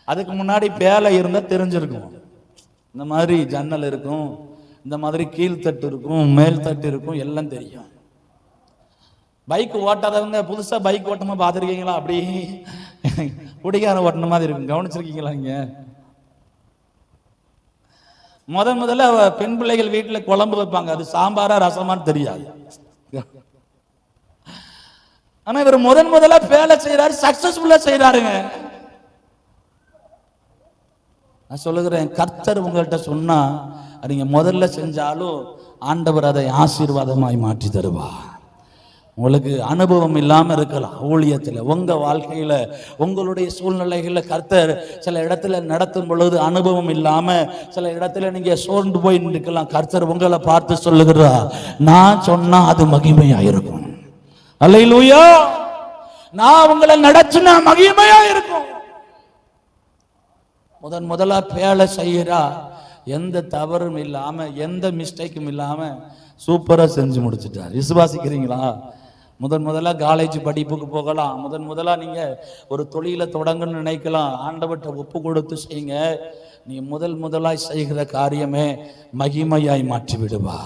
அதுக்கு முன்னாடி பேலை இருந்தால் தெரிஞ்சிருக்கும். இந்த மாதிரி ஜன்னல் இருக்கும், இந்த மாதிரி கீழ்த்தட்டு இருக்கும், மேல் தட்டு இருக்கும், எல்லாம் தெரியும். பைக் ஓட்டாதவங்க புதுசா பைக் ஓட்டமா பார்த்துருக்கீங்களா? அப்படி குடிகார ஓட்டின மாதிரி இருக்கும், கவனிச்சிருக்கீங்களா? இங்க முதல்ல பெண் பிள்ளைகள் வீட்டுல குழம்பு வைப்பாங்க, அது சாம்பாரா ரசமான்னு தெரியாது. ஆனா இவர் முதல்ல வேலை செய்யறாரு, சக்சஸ்ஃபுல்லா செய்யறாருங்க. நான் சொல்லுகிறேன், கர்த்தர் உங்கள்கிட்ட சொன்னா நீங்க முதல்ல செஞ்சாலும் ஆண்டவர் அதை ஆசீர்வாதமாய் மாற்றி தருவார். உங்களுக்கு அனுபவம் இல்லாம இருக்கலாம் ஊழியத்தில், உங்க வாழ்க்கையில உங்களுடைய சூழ்நிலைகள்ல கர்த்தர் சில இடத்துல நடத்தும் பொழுது அனுபவம் இல்லாம சில இடத்துல நீங்க சோர்ந்து போய் நிற்கலாம். கர்த்தர் உங்களை பார்த்து சொல்லுகிறார், நான் சொன்னா அது மகிமையா இருக்கும். அல்லேலூயா. நான் உங்களை நடத்தினா மகிமையா இருக்கும். முதலா வேலை செய்யறா, எந்த தவறும் இல்லாம எந்த மிஸ்டேக்கும் இல்லாம சூப்பரா செஞ்சு முடிச்சுட்டார். விசுவாசிக்கிறீங்களா? முதலா காலேஜ் படிப்புக்கு போகலாம், முதலா நீங்க ஒரு தொழிலை தொடங்கணும்னு நினைக்கலாம். ஆண்டவர்கிட்ட ஒப்பு கொடுத்து செய்யுங்க. நீ முதலாய் செய்கிற காரியமே மகிமையாய் மாற்றி விடுவா.